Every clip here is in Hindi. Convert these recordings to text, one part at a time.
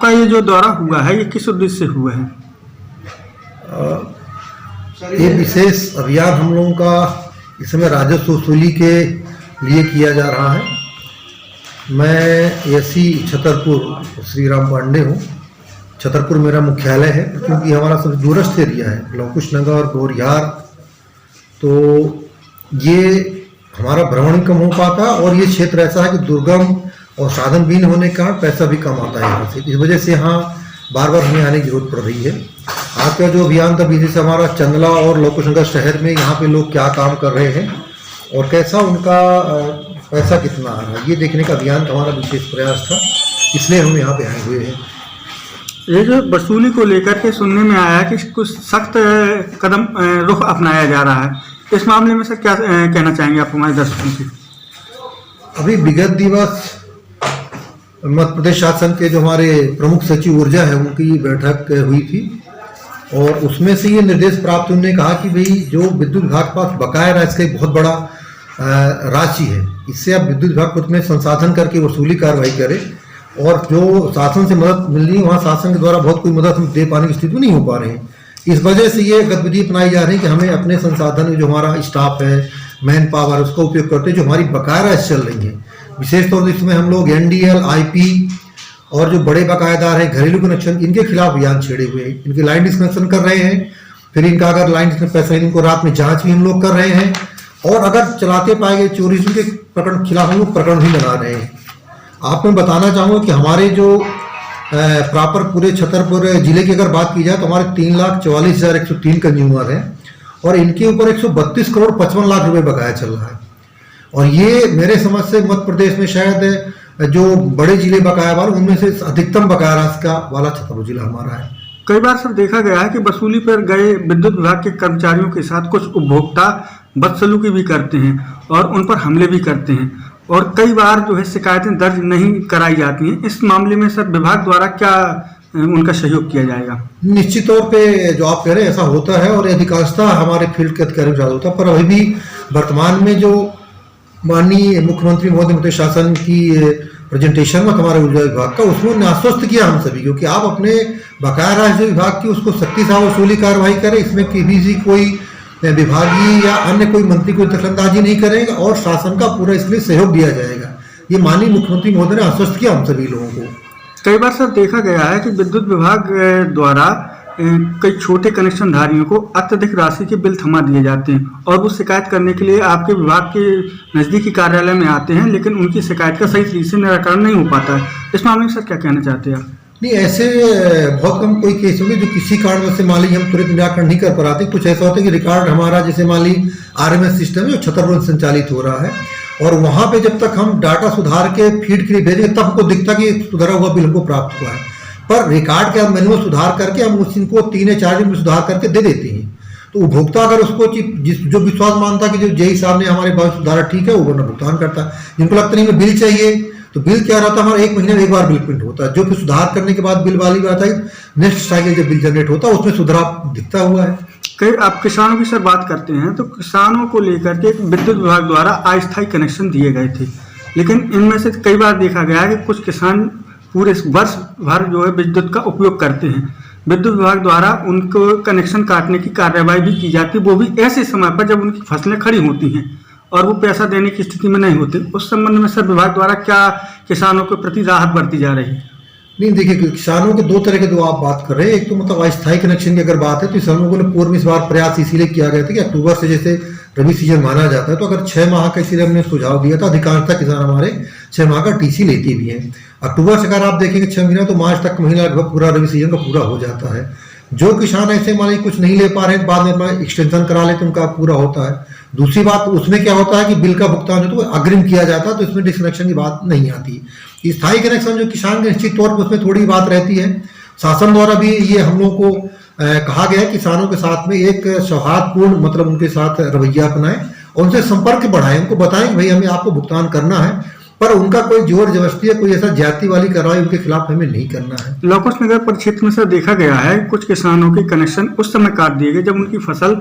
का ये जो दौरा हुआ है ये किस उद्देश्य से हुआ है? ये विशेष अभियान हम लोगों का इस समय राजस्व वसूली के लिए किया जा रहा है। मैं एसी छतरपुर श्री राम पांडे हूँ। छतरपुर मेरा मुख्यालय है, क्योंकि हमारा सबसे दूरस्थ एरिया है लवकुश नगर गौरिहार, तो ये हमारा भ्रमण कम हो पाता और ये क्षेत्र ऐसा है कि दुर्गम और साधन बीन होने के कारण पैसा भी कम आता है यहाँ से। इस वजह से यहाँ बार बार हमें आने की जरूरत पड़ रही है। आपका जो अभियान था विशेष हमारा चंदला और लवकुश नगर शहर में यहाँ पे लोग क्या काम कर रहे हैं और कैसा उनका पैसा कितना आ रहा है, ये देखने का अभियान हमारा विशेष प्रयास था, इसलिए हम यहाँ पे आए हुए हैं। ये जो वसूली को लेकर के सुनने में आया कि कुछ सख्त कदम रुख अपनाया जा रहा है, इस मामले में सर क्या कहना चाहेंगे आप हमारे दर्शकों से? अभी विगत दिवस मध्य प्रदेश शासन के जो हमारे प्रमुख सचिव ऊर्जा है उनकी बैठक हुई थी और उसमें से ये निर्देश प्राप्त उन्होंने कहा कि भाई जो विद्युत विभाग के पास बकाया है इसका एक बहुत बड़ा राशि है, इससे आप विद्युत विभाग खुद में संसाधन करके वसूली कार्रवाई करें और जो शासन से मदद मिल रही है वहाँ शासन के द्वारा बहुत कोई मदद हम दे पाने की स्थिति में नहीं हो पा रहे हैं। इस वजह से ये गतिविधि अपनाई जा रही है कि हमें अपने संसाधन जो हमारा स्टाफ है, मैन पावर, उसका उपयोग करते जो हमारी बकाया राशि चल रही है, विशेष तौर से इसमें हम लोग एनडीएल, आईपी और जो बड़े बकायेदार हैं घरेलू कनेक्शन, इनके खिलाफ अभियान छेड़े हुए हैं। इनकी लाइन डिस्कनेक्शन कर रहे हैं, फिर इनका अगर लाइन पैसा इनको रात में जांच भी हम लोग कर रहे हैं और अगर चलाते पाए गए चोरी के प्रकरण खिलाफ हम लोग प्रकरण भी बना रहे हैं। आप मैं बताना चाहूँगा कि हमारे जो प्रॉपर पूरे छतरपुर जिले की अगर बात की जाए तो हमारे 3,44,103 कंज्यूमर हैं और इनके ऊपर 132 करोड़ 55 लाख रुपए बकाया चल रहा है। और ये मेरे समझ से मध्य प्रदेश में शायद जो बड़े जिले बकाया वाले उनमें से अधिकतम बकाया राशि का वाला छतरपुर जिला हमारा है। कई बार सर देखा गया है कि वसूली पर गए विद्युत विभाग के कर्मचारियों के साथ कुछ उपभोक्ता बदसलूकी भी करते हैं और उन पर हमले भी करते हैं और कई बार जो है शिकायतें दर्ज नहीं कराई जाती हैं। इस मामले में सर विभाग द्वारा क्या उनका सहयोग किया जाएगा? निश्चित तौर पे जो आप कह रहे हैं ऐसा होता है और अधिकांशतः हमारे फील्ड के अधिकारियों के साथ होता है, पर अभी भी वर्तमान में जो माननीय मुख्यमंत्री महोदय मध्य शासन की प्रेजेंटेशन में हमारे ऊर्जा विभाग का, उसमें उन्होंने आश्वस्त किया हम सभी क्योंकि आप अपने बकाया राशि विभाग की उसको सख्ती से वसूली कार्रवाई करें, इसमें किसी कोई विभागीय या अन्य कोई मंत्री कोई दखलंदाजी नहीं करेगा और शासन का पूरा इसलिए सहयोग दिया जाएगा। ये माननीय मुख्यमंत्री महोदय ने आश्वस्त किया हम सभी लोगों को। कई बार सर देखा गया है कि विद्युत विभाग द्वारा कई छोटे कनेक्शन धारियों को अत्यधिक राशि के बिल थमा दिए जाते हैं और वो शिकायत करने के लिए आपके विभाग के नज़दीकी कार्यालय में आते हैं, लेकिन उनकी शिकायत का सही तरीके से निराकरण नहीं हो पाता है। इस मामले में सर क्या कहना चाहते हैं आप? नहीं, ऐसे बहुत कम कोई केस होंगे जो किसी कारण से मान ली हम तुरंत निराकरण नहीं कर पाते। कुछ ऐसा होता है कि रिकॉर्ड हमारा जैसे मान ली RMS सिस्टम है जो छतरपुर संचालित हो रहा है और वहाँ पे जब तक हम डाटा सुधार के फीड के लिए भेजेंगे तब हमको दिखता कि सुधारा हुआ बिल हमको प्राप्त हुआ है, पर रिकॉर्ड के हम मैनुअल सुधार करके हम उस इनको 3 या 4 दिन में सुधार करके दे देते हैं। तो उपभोक्ता अगर उसको जो विश्वास मानता कि जो जेई साहब ने हमारे पास सुधारा ठीक है, वो वरना भुगतान करता। जिनको लगता नहीं बिल चाहिए तो बिल क्या रहता है हमारा 1 महीने में एक बार बिल प्रिंट होता है, जो फिर सुधार करने के बाद बिल वाली बात आई नेक्स्ट साइकिल जब बिल जनरेट होता है उसमें सुधार दिखता हुआ है। कई आप किसानों की सर बात करते हैं तो किसानों को लेकर के विद्युत विभाग द्वारा अस्थायी कनेक्शन दिए गए थे, लेकिन इनमें से कई बार देखा गया है कि कुछ किसान पूरे वर्ष भर जो है विद्युत का उपयोग करते हैं। विद्युत विभाग द्वारा उनको कनेक्शन काटने की कार्रवाई भी की जाती है, वो भी ऐसे समय पर जब उनकी फसलें खड़ी होती हैं और वो पैसा देने की स्थिति में नहीं होते। उस संबंध में सर विभाग द्वारा क्या किसानों के प्रति राहत बरती जा रही है? नहीं, देखिए किसानों के 2 तरह के जो आप बात कर रहे हैं, एक तो मतलब अस्थायी कनेक्शन की अगर बात है तो किसानों को पूर्व में इस बार प्रयास इसीलिए किया गया था कि अक्टूबर से जैसे रबी सीजन माना जाता है तो अगर 6 माह का इसीलिए हमने सुझाव दिया था। अधिकांशतः किसान हमारे 6 माह का टीसी लेते भी हैं। अक्टूबर से अगर आप देखेंगे 6 महीना तो मार्च तक महीना लगभग पूरा रबी सीजन का पूरा हो जाता है। जो किसान ऐसे मान कुछ नहीं ले पा रहे हैं बाद में अपना एक्सटेंशन करा लेते उनका पूरा होता है। दूसरी बात उसमें क्या होता है कि बिल का भुगतान जो तो अग्रिम किया जाता है तो इसमें डिस्कनेक्शन की बात नहीं आती। स्थायी कनेक्शन जो किसान के निश्चित तौर पर उसमें थोड़ी बात रहती है। शासन द्वारा भी ये हम लोग को कहा गया है किसानों के साथ में एक सौहार्दपूर्ण मतलब उनके साथ रवैया अपनाएं और उनसे संपर्क बढ़ाएं, उनको बताएं कि भाई हमें आपको भुगतान करना है, पर उनका कोई जोर जबरदस्ती या कोई ऐसा जाति वाली कार्रवाई उनके खिलाफ हमें नहीं करना है। लवकुश नगर परिक्षेत्र में सर देखा गया है कुछ किसानों के कनेक्शन उस समय काट दिए गए जब उनकी फसल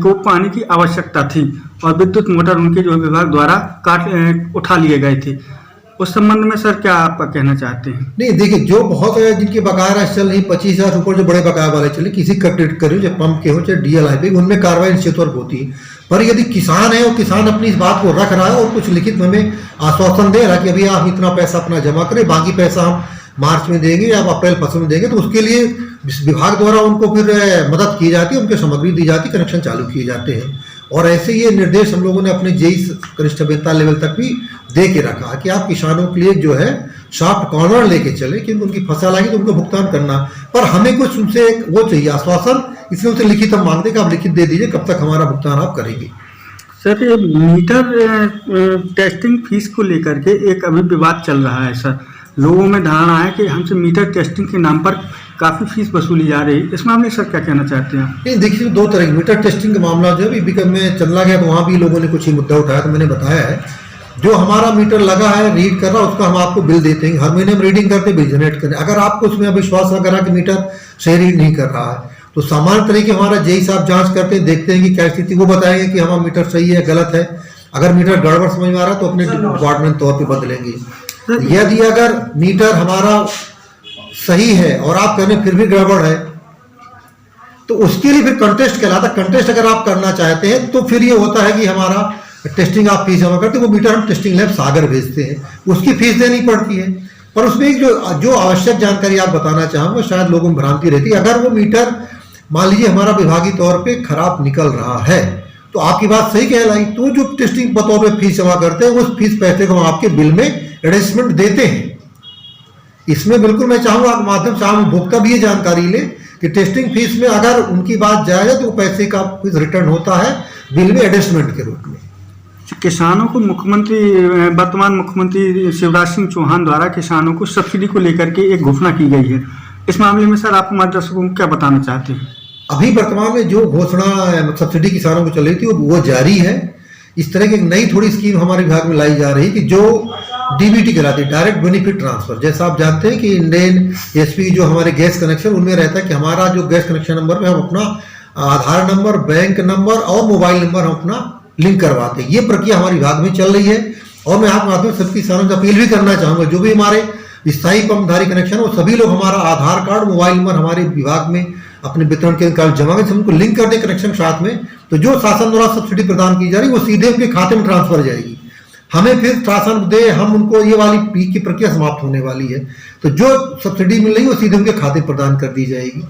को पानी की आवश्यकता थी और विद्युत मोटर उनके जो विभाग द्वारा उठा लिए गए थे। उस संबंध में सर क्या आप कहना चाहते हैं? नहीं देखिए, जो बहुत है जिनकी बकाया राशि चल रही 25,000 ऊपर, जो बड़े बकाया वाले चले, किसी का क्रेडिट करो, चाहे पंप के हो चाहे डीएलआईपी, उनमें कार्रवाई निश्चित तौर पर होती है। पर यदि किसान है और किसान अपनी इस बात को रख रहा है और कुछ लिखित में हमें आश्वासन दे रहा है कि अभी आप इतना पैसा अपना जमा करें, बाकी पैसा हम मार्च में देंगे या अप्रैल फसल में देंगे, तो उसके लिए विभाग द्वारा उनको फिर मदद की जाती है, उनकी सामग्री दी जाती है, कनेक्शन चालू किए जाते हैं। और ऐसे ये निर्देश हम लोगों ने अपने जेई कनिष्ठ अभियंता लेवल तक भी दे के रखा कि आप किसानों के लिए जो है सॉफ्ट कॉर्नर लेके चले, क्योंकि उनकी फसल आएगी तो उनको भुगतान करना, पर हमें कुछ उनसे वो चाहिए आश्वासन, इसलिए उनसे लिखित हम मांगते हैं कि आप लिखित दे दीजिए कब तक हमारा भुगतान आप करेंगे। सर ये मीटर टेस्टिंग फीस को लेकर के एक अभी विवाद चल रहा है सर, लोगों में धारणा है कि हमसे मीटर टेस्टिंग के नाम पर काफ़ी फीस वसूली जा रही है, इस मामले में सर क्या कहना चाहते हैं? नहीं देखिए, दो तरह की मीटर टेस्टिंग का मामला जो है अभी में चला गया, तो वहाँ भी लोगों ने कुछ ही मुद्दा उठाया, तो मैंने बताया है जो हमारा मीटर लगा है रीड कर रहा है उसका हम आपको बिल देते हैं, हर महीने हम रीडिंग करते बिल जनरेट करते। अगर आपको उसमें विश्वास लग रहा है कि मीटर सही रीड नहीं कर रहा है, तो सामान्य तरीके हमारा जेई साहब जांच करते हैं, देखते हैं कि क्या स्थिति, वो बताएंगे कि हमारा मीटर सही है गलत है। अगर मीटर गड़बड़ समझ में आ रहा है तो अपने डिपार्टमेंट तौर पर बदलेंगे। यदि अगर मीटर हमारा सही है और आप कहने फिर भी गड़बड़ है, तो उसके लिए फिर कंटेस्ट कहलाता है। कंटेस्ट अगर आप करना चाहते हैं तो फिर ये होता है कि हमारा टेस्टिंग आप फीस जमा करते हैं, वो मीटर हम टेस्टिंग लैब सागर भेजते हैं, उसकी फीस देनी पड़ती है। पर उसमें एक जो आवश्यक जानकारी आप बताना चाहूँगा, शायद लोगों में भ्रांति रहती है, अगर वो मीटर मान लीजिए हमारा विभागीय तौर पे खराब निकल रहा है, तो आपकी बात सही कहलाई, तो जो टेस्टिंग बतौर पे फीस जमा करते हैं उस फीस पैसे को हम आपके बिल में एडजस्टमेंट देते हैं। इसमें बिल्कुल मैं चाहूँगा आप माध्यम से आम उपभोक्ता भी ये जानकारी ले कि टेस्टिंग फीस में अगर उनकी बात जाए तो पैसे का कुछ रिटर्न होता है बिल में एडजस्टमेंट के रूप में। किसानों को वर्तमान मुख्यमंत्री शिवराज सिंह चौहान द्वारा किसानों को सब्सिडी को लेकर के एक घोषणा की गई है, इस मामले में सर आप हमारे दर्शकों को क्या बताना चाहते हैं? अभी वर्तमान में जो घोषणा सब्सिडी किसानों को चल रही थी वो जारी है। इस तरह की एक नई थोड़ी स्कीम हमारे विभाग में लाई जा रही है कि जो डीबीटी कहलाती है, डायरेक्ट बेनिफिट ट्रांसफर। जैसा आप जानते हैं कि इंडियन एसपी जो हमारे गैस कनेक्शन उनमें रहता है कि हमारा जो गैस कनेक्शन नंबर में हम अपना आधार नंबर, बैंक नंबर और मोबाइल नंबर हम अपना लिंक करवाते हैं। ये प्रक्रिया हमारे विभाग में चल रही है और मैं आप माध्यम से सबकी किसानों से अपील भी करना चाहूँगा, जो भी हमारे स्थायी पंपधारी कनेक्शन वो सभी लोग हमारा आधार कार्ड, मोबाइल नंबर हमारे विभाग में अपने वितरण के कार्ड जमा कर उनको लिंक कर दे कनेक्शन साथ में, तो जो शासन द्वारा सब्सिडी प्रदान की जा रही है वो सीधे उनके खाते में ट्रांसफर हो जाएगी। हमें फिर शासन दे, हम उनको ये वाली पी की प्रक्रिया समाप्त होने वाली है, तो जो सब्सिडी मिल रही है वो सीधे उनके खाते प्रदान कर दी जाएगी।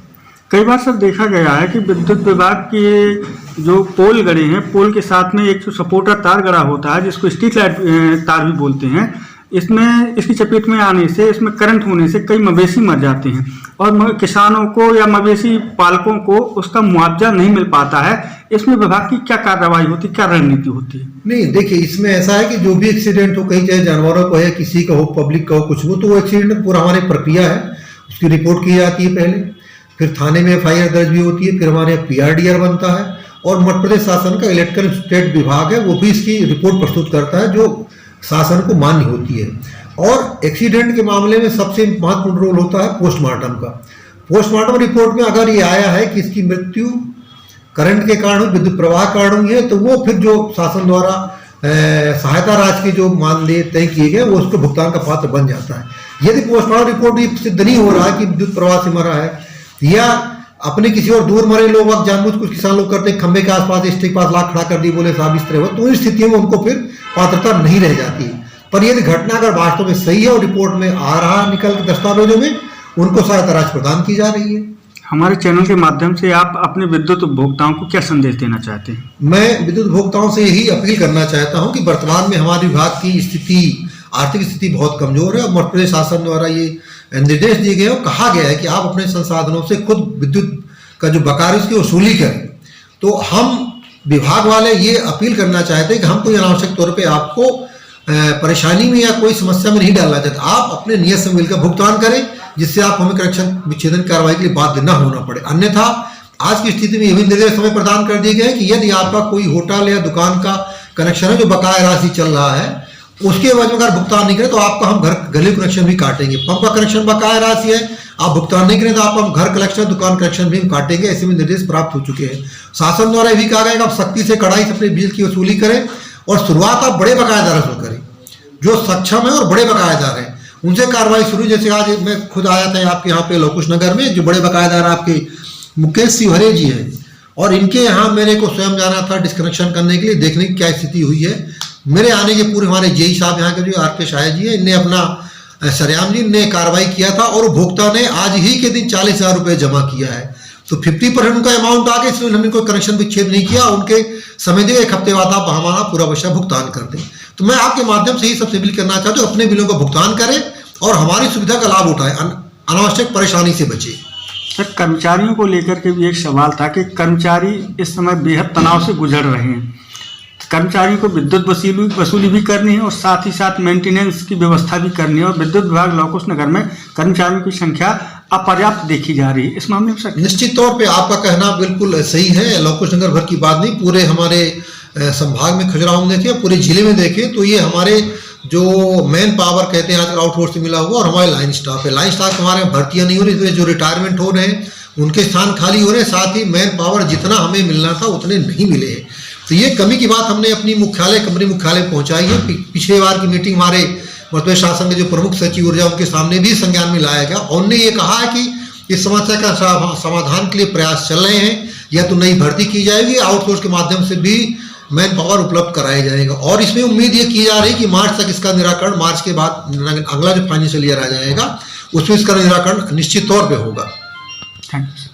कई बार सर देखा गया है कि विद्युत विभाग के जो पोल गड़े हैं, पोल के साथ में एक जो सपोर्टर तार गड़ा होता है जिसको स्ट्रीट लाइट तार भी बोलते हैं, इसमें इसकी चपेट में आने से, इसमें करंट होने से कई मवेशी मर जाते हैं और किसानों को या मवेशी पालकों को उसका मुआवजा नहीं मिल पाता है। इसमें विभाग की क्या कार्रवाई होती, क्या रणनीति होती है? नहीं देखिए, इसमें ऐसा है कि जो भी एक्सीडेंट हो, कहीं चाहे जानवरों का हो या किसी का हो, पब्लिक का हो, कुछ हो, तो वो एक्सीडेंट पूरा हमारी प्रक्रिया है, उसकी रिपोर्ट की जाती है पहले, फिर थाने में एफआईआर दर्ज भी होती है, फिर हमारे यहाँ पीआरडीआर बनता है और मध्य प्रदेश शासन का इलेक्ट्रिकल स्टेट विभाग है वो भी इसकी रिपोर्ट प्रस्तुत करता है जो शासन को मान्य होती है। और एक्सीडेंट के मामले में सबसे महत्वपूर्ण रोल होता है पोस्टमार्टम का। पोस्टमार्टम रिपोर्ट में अगर ये आया है कि इसकी मृत्यु करंट के कारण, विद्युत प्रवाह के कारण हुई है, तो वो फिर जो शासन द्वारा सहायता राशि के जो मानदेय तय किए गए वो उसके भुगतान का पात्र बन जाता है। यदि पोस्टमार्टम रिपोर्ट भी सिद्ध नहीं हो रहा है कि विद्युत प्रवाह से मरा है या अपने किसी और दूर मरे लोग वक्त जानबूझ कुछ किसान लोग करते हैं, खंबे के आसपास स्टिक के पास लाख खड़ा कर दी, बोले साहब इस तरह हो, तो इस स्थितियों में उनको फिर पात्रता नहीं रह जाती। पर यदि घटना अगर वास्तव में सही है और रिपोर्ट में आ रहा निकल के दस्तावेजों में, उनको सहायता राशि प्रदान की जा रही है। हमारे चैनल के माध्यम से आप अपने विद्युत उपभोक्ताओं को क्या संदेश देना चाहते हैं? मैं विद्युत उपभोक्ताओं से यही अपील करना चाहता हूं कि वर्तमान में हमारे विभाग की स्थिति, आर्थिक स्थिति बहुत कमजोर है और मध्य प्रदेश शासन द्वारा ये निर्देश दिए गए और कहा गया है कि आप अपने संसाधनों से खुद विद्युत का जो बकाया है उसकी वसूली करें। तो हम विभाग वाले ये अपील करना चाहते हैं कि हम कोई अनावश्यक तौर पे आपको परेशानी में या कोई समस्या में नहीं डालना चाहते। आप अपने नियत से बिल का भुगतान करें जिससे आप हमें कनेक्शन विच्छेदन कार्रवाई के लिए बाध्य न होना पड़े। अन्यथा आज की स्थिति में ये भी निर्देश हमें प्रदान कर दिए गए हैं कि यदि आपका कोई होटल या दुकान का कनेक्शन है जो बकाया राशि चल रहा है, उसके एवज में अगर भुगतान नहीं करें तो आपका हम घर घरेलू कनेक्शन भी काटेंगे। पंप का कनेक्शन बकाया राशि है, आप भुगतान नहीं करें तो आप हम घर कनेक्शन, दुकान कनेक्शन भी हम काटेंगे। ऐसे में निर्देश प्राप्त हो चुके हैं। शासन द्वारा भी कहा गया कि आप सख्ती से कड़ाई से अपने बिल की वसूली करें और शुरुआत आप बड़े बकायेदारों से करें। जो सक्षम है और बड़े बकायेदार हैं उनसे कार्रवाई शुरू। जैसे आज मैं खुद आया था आपके यहाँ पे लोकुश नगर में, जो बड़े बकायेदार आपके मुकेश शिवहरे जी हैं, और इनके यहाँ मेरे को स्वयं जाना था डिस्कनेक्शन करने के लिए, देखने की क्या स्थिति हुई है। मेरे आने के पूर्व हमारे जेई साहब यहाँ के जो आर.के. शाह जी है, इनने अपना सरयाम जी ने कार्रवाई किया था और उपभोक्ता ने आज ही के दिन 40,000 रुपये जमा किया है। तो 50% उनका अमाउंट आ गया, इसलिए हमने कोई कनेक्शन विच्छेद नहीं किया। उनके समय दे, एक हफ्ते बाद आप हमारा पूरा पैसा भुगतान कर दें। तो मैं आपके माध्यम से ही सबसे अपील करना चाहता हूँ, अपने बिलों का भुगतान करें और हमारी सुविधा का लाभ उठाएं, अनावश्यक परेशानी से बचें। सर, कर्मचारियों को लेकर के भी एक सवाल था कि कर्मचारी इस समय बेहद तनाव से गुजर रहे हैं। कर्मचारियों को विद्युत वसूली भी करनी है और साथ ही साथ मेंटेनेंस की व्यवस्था भी करनी है, और विद्युत विभाग लोकुश नगर में कर्मचारियों की संख्या अपर्याप्त देखी जा रही है। इस मामले में सर निश्चित तौर पे आपका कहना बिल्कुल सही है। लोकुश नगर भर की बात नहीं, पूरे हमारे संभाग में खजुराहो में देखें, पूरे जिले में देखें तो ये हमारे जो मैन पावर कहते हैं आजकल आउटसोर्स से मिला हुआ, और हमारे लाइन स्टाफ है। लाइन स्टाफ हमारे भर्तियां नहीं हो रही, जो रिटायरमेंट हो रहे हैं उनके स्थान खाली हो रहे हैं। साथ ही मैन पावर जितना हमें मिलना था उतने नहीं मिले हैं। तो ये कमी की बात हमने अपनी कंपनी मुख्यालय पहुंचाई है। पिछले बार की मीटिंग हमारे मध्य प्रदेश शासन के जो प्रमुख सचिव ऊर्जा उनके सामने भी संज्ञान में लाया गया, और उन्होंने ये कहा है कि इस समस्या का समाधान के लिए प्रयास चल रहे हैं। या तो नई भर्ती की जाएगी, आउटसोर्स के माध्यम से भी मैन पावर उपलब्ध कराया जाएगा, और इसमें उम्मीद ये की जा रही है कि मार्च तक इसका निराकरण, मार्च के बाद अगला जो फाइनेंशियल ईयर आ जाएगा उसमें इसका निराकरण निश्चित तौर पे होगा। Thank you.